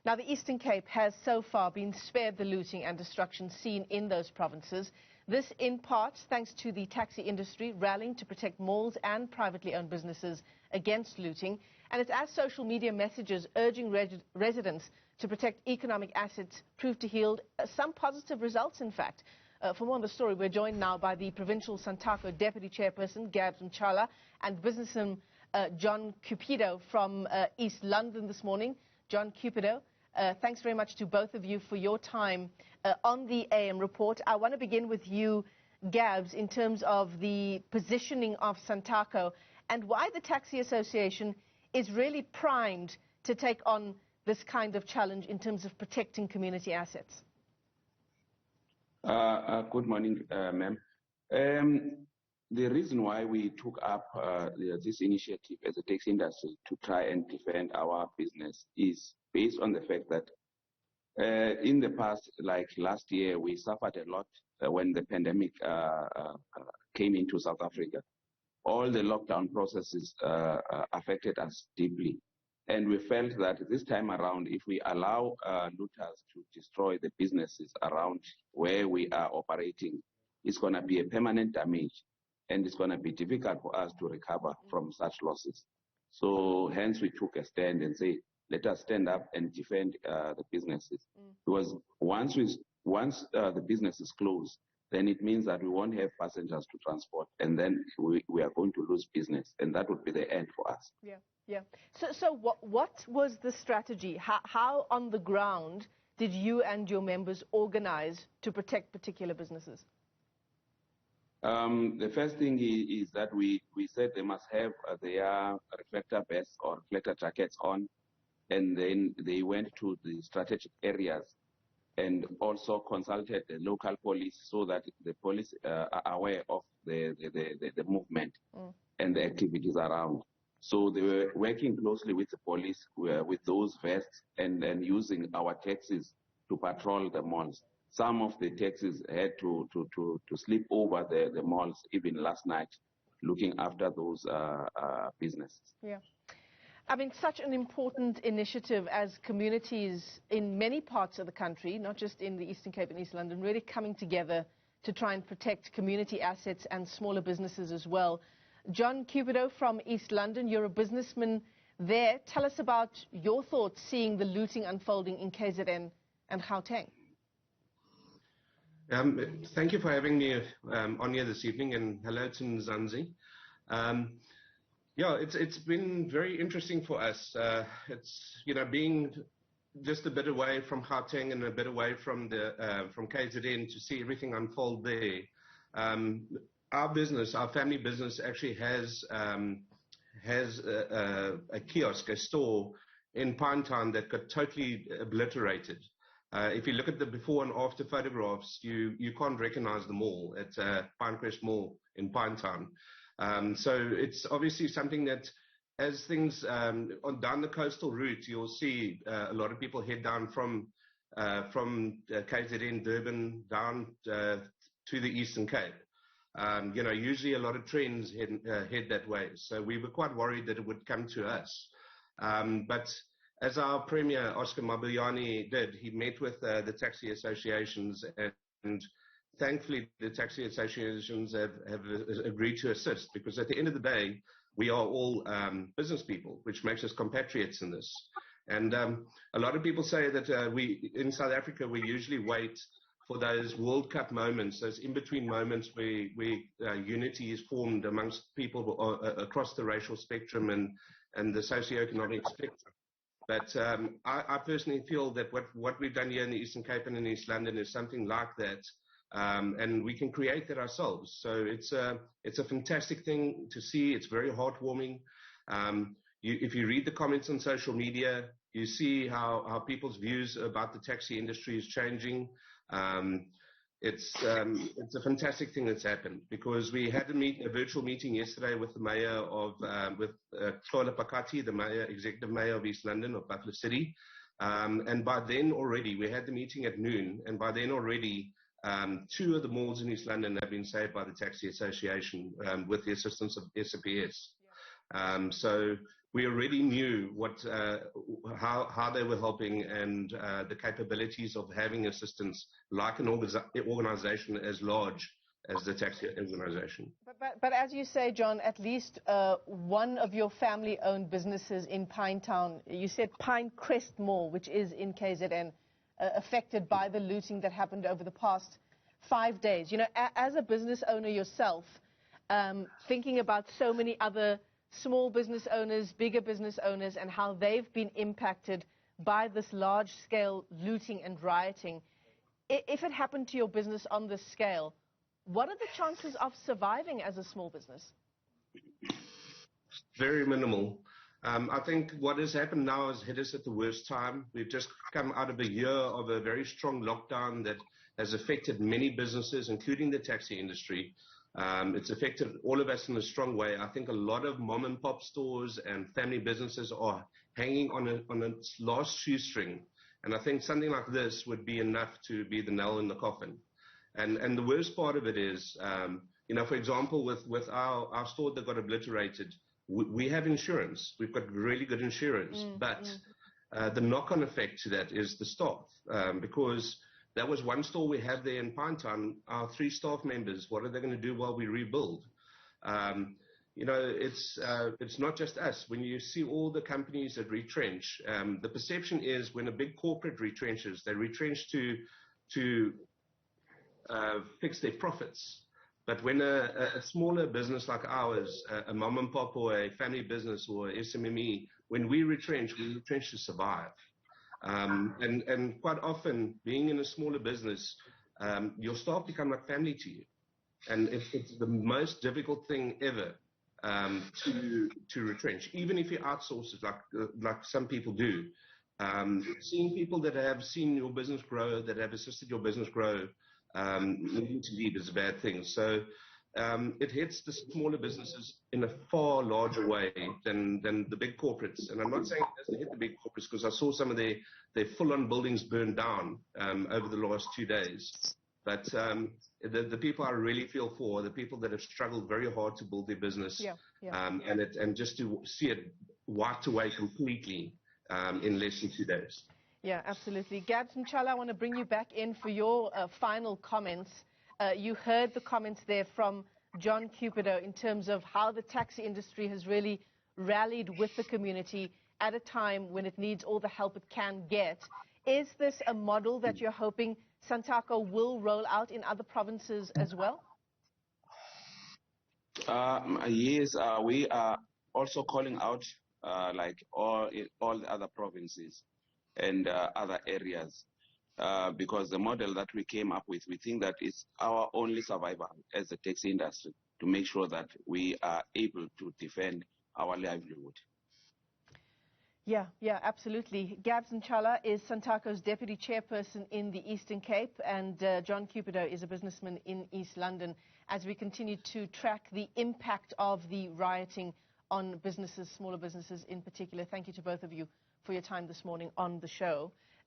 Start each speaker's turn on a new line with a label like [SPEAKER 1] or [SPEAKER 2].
[SPEAKER 1] Now, the Eastern Cape has so far been spared the looting and destruction seen in those provinces. This in part thanks to the taxi industry rallying to protect malls and privately owned businesses against looting. And it's as social media messages urging residents to protect economic assets proved to yield some positive results, in fact. For more on the story, we're joined now by the Provincial Santaco Deputy Chairperson, Gabs, Mtshala, and businessman John Cupido from East London this morning. John Cupido, thanks very much to both of you for your time on the AM report. I want to begin with you, Gabs, in terms of the positioning of Santaco and why the Taxi Association is really primed to take on this kind of challenge in terms of protecting community assets.
[SPEAKER 2] Good morning, ma'am. The reason why we took up this initiative as a taxi industry to try and defend our business is based on the fact that in the past, like last year, we suffered a lot when the pandemic came into South Africa. All the lockdown processes affected us deeply. And we felt that this time around, if we allow looters to destroy the businesses around where we are operating, it's going to be a permanent damage, and it's going to be difficult for us to recover from such losses. So hence we took a stand and say, let us stand up and defend the businesses. Because once the business is closed, then it means that we won't have passengers to transport, and then we are going to lose business, and that would be the end for us.
[SPEAKER 1] Yeah. Yeah. So what was the strategy? How on the ground did you and your members organize to protect particular businesses?
[SPEAKER 2] The first thing is that we said they must have their reflector vests or reflector jackets on, and then they went to the strategic areas and also consulted the local police so that the police are aware of the movement and the activities around. So they were working closely with the police with those vests and using our taxis to patrol the malls. Some of the taxis had to sleep over the malls even last night, looking after those businesses.
[SPEAKER 1] Yeah. I mean, such an important initiative as communities in many parts of the country, not just in the Eastern Cape and East London, really coming together to try and protect community assets and smaller businesses as well. John Cupido from East London, you're a businessman there. Tell us about your thoughts seeing the looting unfolding in KZN and Gauteng.
[SPEAKER 3] Thank you for having me on here this evening, and hello to Mzansi. Yeah, it's been very interesting for us. It's being just a bit away from Gauteng and a bit away from KZN to see everything unfold there. Our business, our family business, actually has a kiosk, a store in Pinetown that got totally obliterated. If you look at the before and after photographs, you can't recognize the mall. It's Pinecrest Mall in Pinetown. So it's obviously something that, as things down the coastal route, you'll see a lot of people head down from KZN, Durban, down to the Eastern Cape. Usually a lot of trains head that way. So we were quite worried that it would come to us. But as our Premier, Oscar Mabuyane, did, he met with the taxi associations, and thankfully the taxi associations have agreed to assist, because at the end of the day, we are all business people, which makes us compatriots in this. And a lot of people say that we in South Africa, we usually wait for those World Cup moments, those in-between moments where unity is formed amongst people across the racial spectrum and the socioeconomic spectrum. But I personally feel that what we've done here in the Eastern Cape and in East London is something like that, and we can create that ourselves. So it's a fantastic thing to see. It's very heartwarming. If you read the comments on social media, you see how people's views about the taxi industry is changing. It's a fantastic thing that's happened, because we had a virtual meeting yesterday with the mayor with Mtshala Pakati, the executive mayor of East London, of Buffalo City. And by then already, we had the meeting at noon, and by then already 2 of the malls in East London have been saved by the Taxi Association with the assistance of SAPS. So we already knew how they were helping and the capabilities of having assistance like an organization as large as the taxi organization.
[SPEAKER 1] But as you say, John, at least one of your family-owned businesses in Pinetown, you said Pinecrest Mall, which is in KZN, affected by the looting that happened over the past 5 days. You know, as a business owner yourself, thinking about so many other small business owners, bigger business owners, and how they've been impacted by this large-scale looting and rioting, if it happened to your business on this scale, what are the chances of surviving as a small business?
[SPEAKER 3] Very minimal. I think what has happened now has hit us at the worst time. We've just come out of a year of a very strong lockdown that has affected many businesses, including the taxi industry. It's affected all of us in a strong way. I think a lot of mom and pop stores and family businesses are hanging on its last shoestring. And I think something like this would be enough to be the nail in the coffin. And the worst part of it is, you know, for example, with our store that got obliterated, we have insurance. We've got really good insurance. But the knock-on effect to that is the staff, because that was one store we had there in Pinetown. Our 3 staff members, what are they going to do while we rebuild? You know, it's not just us. When you see all the companies that retrench, the perception is when a big corporate retrenches, they retrench to fix their profits. But when a smaller business like ours, a mom and pop or a family business or SMME, when we retrench to survive. And quite often, being in a smaller business, your staff become like family to you. And it's the most difficult thing ever to retrench, even if you outsource it like some people do. Seeing people that have seen your business grow, that have assisted your business grow, needing to leave is a bad thing. So it hits the smaller businesses in a far larger way than the big corporates. And I'm not saying it doesn't hit the big corporates, because I saw some of their full-on buildings burned down over the last 2 days. But the people I really feel for are the people that have struggled very hard to build their business, and just to see it wiped away completely in less than 2 days.
[SPEAKER 1] Yeah, absolutely. Gabs and Mtshala, I want to bring you back in for your final comments. You heard the comments there from John Cupido in terms of how the taxi industry has really rallied with the community at a time when it needs all the help it can get. Is this a model that you're hoping Santaco will roll out in other provinces as well?
[SPEAKER 2] Yes, we are also calling out like all the other provinces and other areas, because the model that we came up with, we think that is our only survival as a taxi industry, to make sure that we are able to defend our livelihood.
[SPEAKER 1] Yeah, absolutely. Gabs Mtshala is Santaco's deputy chairperson in the Eastern Cape, and John Cupido is a businessman in East London, as we continue to track the impact of the rioting on businesses, smaller businesses in particular. Thank you to both of you for your time this morning on the show.